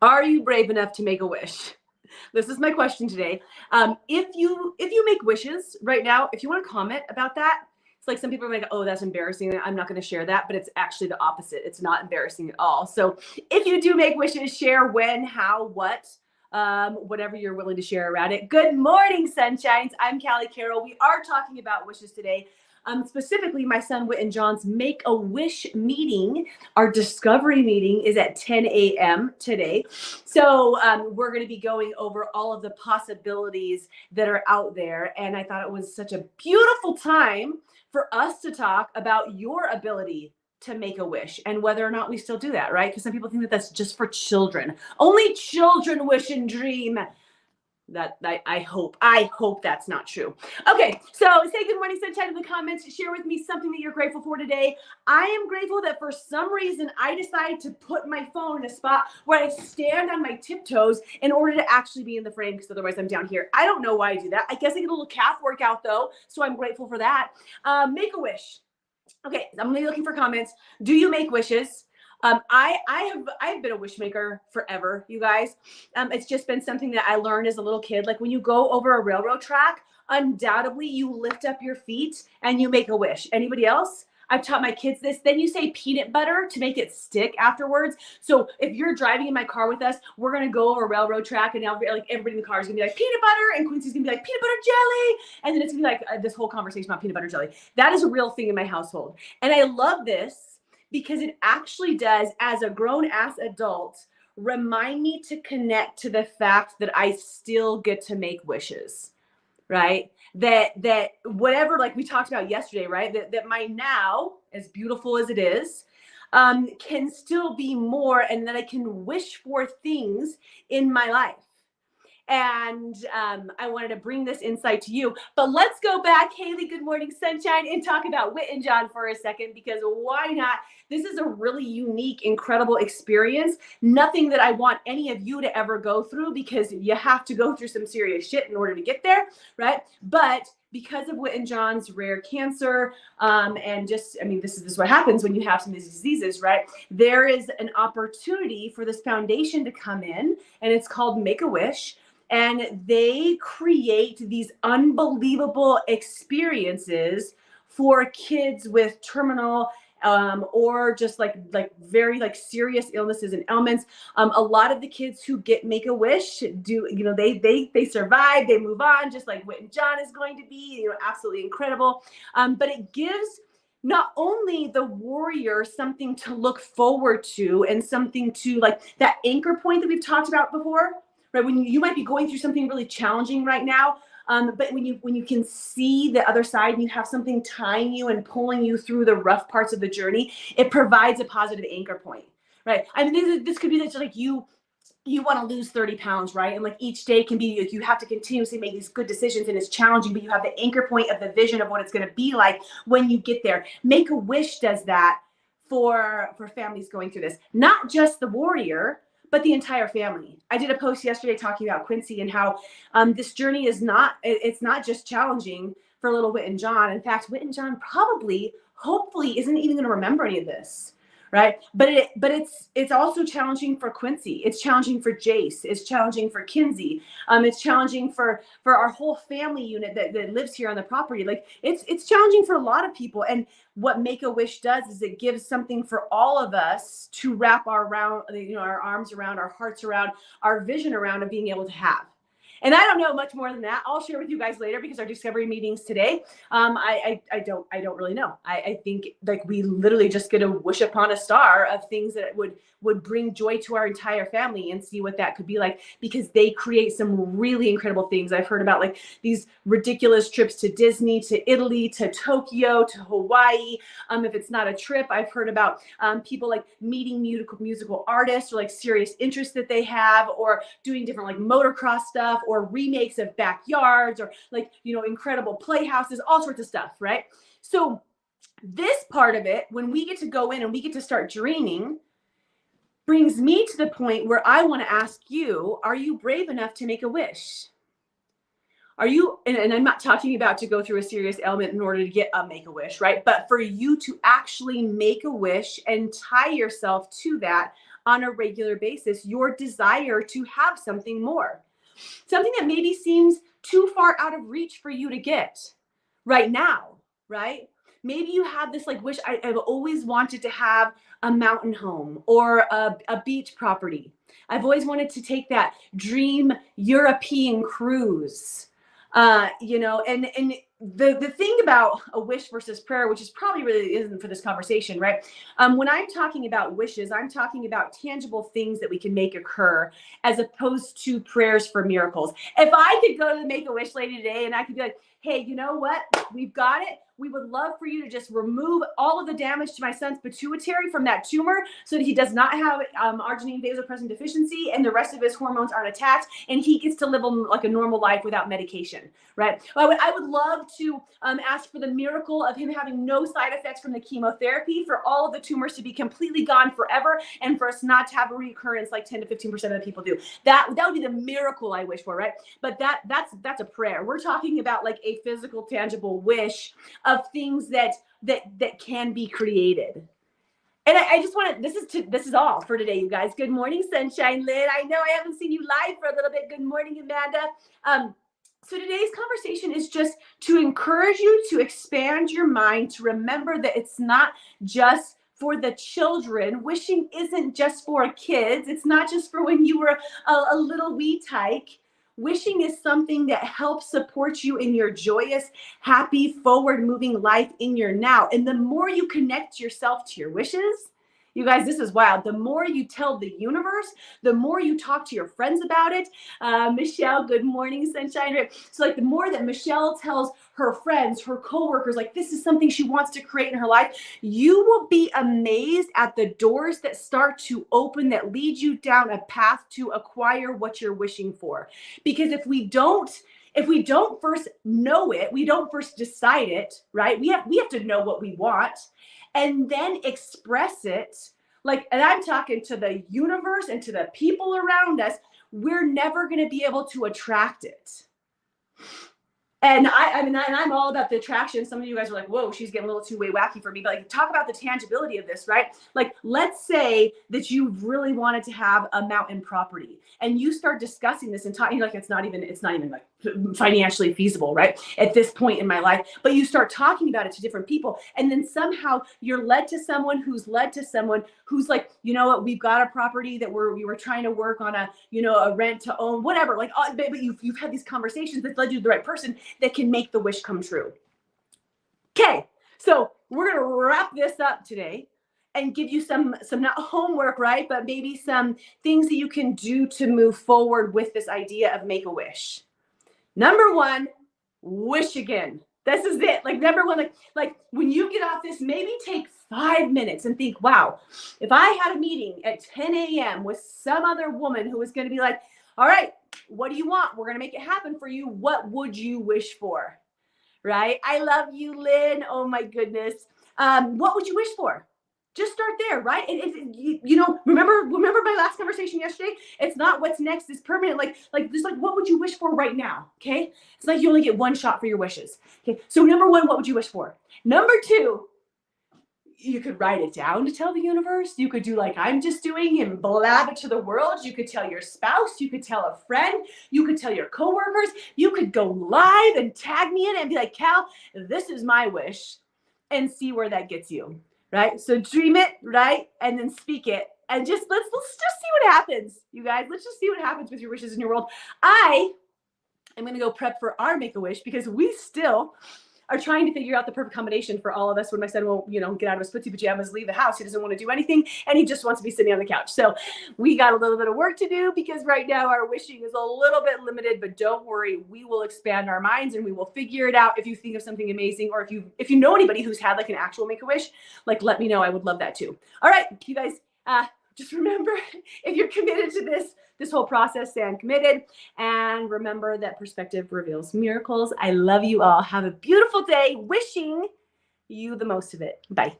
Are you brave enough to make a wish? This is my question today. If you make wishes right now, if you want to comment about that, it's like some people are like, oh, that's embarrassing. I'm not going to share that, but it's actually the opposite. It's not embarrassing at all. So if you do make wishes, share when, how, what, whatever you're willing to share around it. Good morning, sunshines. I'm Callie Carroll. We are talking about wishes today. Specifically, my son Whit and John's Make a Wish meeting, our discovery meeting, is at 10 a.m. today. So we're going to be going over all of the possibilities that are out there. And I thought it was such a beautiful time for us to talk about your ability to make a wish and whether or not we still do that, right? Because some people think that that's just for children. Only children wish and dream. That I hope that's not true. Okay, so say good morning, sunshine in the comments. Share with me something that you're grateful for today. I am grateful that for some reason I decided to put my phone in a spot where I stand on my tiptoes in order to actually be in the frame, because otherwise I'm down here. I don't know why I do that. I guess I get a little calf workout though, so I'm grateful for that. Make a wish. Okay, I'm gonna be looking for comments. Do you make wishes? I've been a wish maker forever, you guys. It's just been something that I learned as a little kid. Like when you go over a railroad track, undoubtedly you lift up your feet and you make a wish. Anybody else? I've taught my kids this. Then you say peanut butter to make it stick afterwards. So if you're driving in my car with us, we're gonna go over a railroad track, and now like everybody in the car is gonna be like peanut butter, and Quincy's gonna be like peanut butter jelly, and then it's gonna be like this whole conversation about peanut butter jelly. That is a real thing in my household, and I love this because it actually does, as a grown-ass adult, remind me to connect to the fact that I still get to make wishes, right? That whatever, like we talked about yesterday, right? That my now, as beautiful as it is, can still be more, and that I can wish for things in my life. And I wanted to bring this insight to you. But let's go back, Haley, good morning, sunshine, and talk about Whit and John for a second, because why not? This is a really unique, incredible experience. Nothing that I want any of you to ever go through, because you have to go through some serious shit in order to get there, right? But because of Whit and John's rare cancer, and just, I mean, this is what happens when you have some of these diseases, right? There is an opportunity for this foundation to come in, and it's called Make a Wish. And they create these unbelievable experiences for kids with terminal or just like very like serious illnesses and ailments. A lot of the kids who get Make a Wish do, you know, they survive, they move on, just like Whit and John is going to be, you know, absolutely incredible. But it gives not only the warrior something to look forward to, and something to, like, that anchor point that we've talked about before, right? When you might be going through something really challenging right now, but when you can see the other side and you have something tying you and pulling you through the rough parts of the journey, it provides a positive anchor point, right? I mean, this could be that, like, you want to lose 30 pounds, right? And like each day can be, like, you have to continuously make these good decisions, and it's challenging, but you have the anchor point of the vision of what it's going to be like when you get there. Make a Wish does that for families going through this, not just the warrior, but the entire family. I did a post yesterday talking about Quincy and how this journey is it's not just challenging for little Whit and John. In fact, Whit and John probably, hopefully, isn't even going to remember any of this, right? But it's also challenging for Quincy. It's challenging for Jace. It's challenging for Kinsey. It's challenging for our whole family unit that lives here on the property. Like, it's challenging for a lot of people. And what Make a Wish does is it gives something for all of us to wrap our arms around, our hearts around, our vision around, of being able to have. And I don't know much more than that. I'll share with you guys later, because our discovery meetings today, I don't really know. I think, like, we literally just get to wish upon a star of things that would bring joy to our entire family, and see what that could be like, because they create some really incredible things. I've heard about, like, these ridiculous trips to Disney, to Italy, to Tokyo, to Hawaii. If it's not a trip, I've heard about people like meeting musical artists, or like serious interests that they have, or doing different like motocross stuff, or remakes of backyards, or like, you know, incredible playhouses, all sorts of stuff, right? So this part of it, when we get to go in and we get to start dreaming, brings me to the point where I want to ask you, are you brave enough to make a wish? Are you, and I'm not talking about to go through a serious ailment in order to get a Make a Wish, right? But for you to actually make a wish and tie yourself to that, on a regular basis your desire to have something more, something that maybe seems too far out of reach for you to get right now, right? Maybe you have this like wish, I've always wanted to have a mountain home or a beach property. I've always wanted to take that dream European cruise. And the thing about a wish versus prayer, which is probably really isn't for this conversation, right? When I'm talking about wishes, I'm talking about tangible things that we can make occur as opposed to prayers for miracles. If I could go to the Make-A-Wish lady today and I could be like, hey, you know what? We've got it. We would love for you to just remove all of the damage to my son's pituitary from that tumor so that he does not have arginine vasopressin deficiency and the rest of his hormones aren't attacked and he gets to live like a normal life without medication, right? I would love to ask for the miracle of him having no side effects from the chemotherapy, for all of the tumors to be completely gone forever, and for us not to have a recurrence like 10 to 15% of the people do. That would be the miracle I wish for, right? But that's a prayer. We're talking about like a physical, tangible wish of things that can be created. And I just want to, this is all for today, you guys. Good morning, Sunshine Lynn. I know I haven't seen you live for a little bit. Good morning, Amanda. So today's conversation is just to encourage you to expand your mind, to remember that it's not just for the children. Wishing isn't just for kids. It's not just for when you were a little wee tyke. Wishing is something that helps support you in your joyous, happy, forward-moving life in your now. And the more you connect yourself to your wishes, you guys, this is wild. The more you tell the universe, the more you talk to your friends about it. Michelle, good morning, Sunshine. So like the more that Michelle tells her friends, her coworkers, like this is something she wants to create in her life, you will be amazed at the doors that start to open that lead you down a path to acquire what you're wishing for. Because if we don't first know it, we don't first decide it, right? We have to know what we want and then express it. Like, and I'm talking to the universe and to the people around us, we're never going to be able to attract it. And I'm all about the attraction. Some of you guys are like, whoa, she's getting a little too way wacky for me. But like, talk about the tangibility of this, right? Like, let's say that you really wanted to have a mountain property and you start discussing this and talking like it's not even like financially feasible, right? At this point in my life, but you start talking about it to different people. And then somehow you're led to someone who's like, you know what, we've got a property that we were trying to work on a rent to own, whatever. Like, but you've had these conversations that led you to the right person that can make the wish come true. Okay, so we're gonna wrap this up today and give you some not homework, right? But maybe some things that you can do to move forward with this idea of Make-A-Wish. Number one, wish again. This is it. Like number one, like when you get off this, maybe take 5 minutes and think, wow, if I had a meeting at 10 a.m. with some other woman who was going to be like, all right, what do you want? We're going to make it happen for you. What would you wish for? Right? I love you, Lynn. Oh my goodness. What would you wish for? Just start there, right? Remember my last conversation yesterday? It's not what's next is permanent. Like just like, what would you wish for right now? Okay. It's like you only get one shot for your wishes. Okay. So number one, what would you wish for? Number two, you could write it down to tell the universe. You could do like I'm just doing and blab it to the world. You could tell your spouse. You could tell a friend. You could tell your coworkers. You could go live and tag me in it and be like, Cal, this is my wish, and see where that gets you. Right? So dream it, right? And then speak it. And let's just see what happens, you guys. Let's just see what happens with your wishes in your world. I am going to go prep for our Make-A-Wish because we still are trying to figure out the perfect combination for all of us when my son won't, get out of his footsie pajamas, leave the house. He doesn't want to do anything, and he just wants to be sitting on the couch. So we got a little bit of work to do because right now our wishing is a little bit limited, but don't worry, we will expand our minds and we will figure it out. If you think of something amazing, or if you know anybody who's had like an actual Make-A-Wish, like let me know. I would love that too. All right, you guys, just remember, if you're committed to this whole process, stand committed, and remember that perspective reveals miracles. I love you all. Have a beautiful day. Wishing you the most of it. Bye.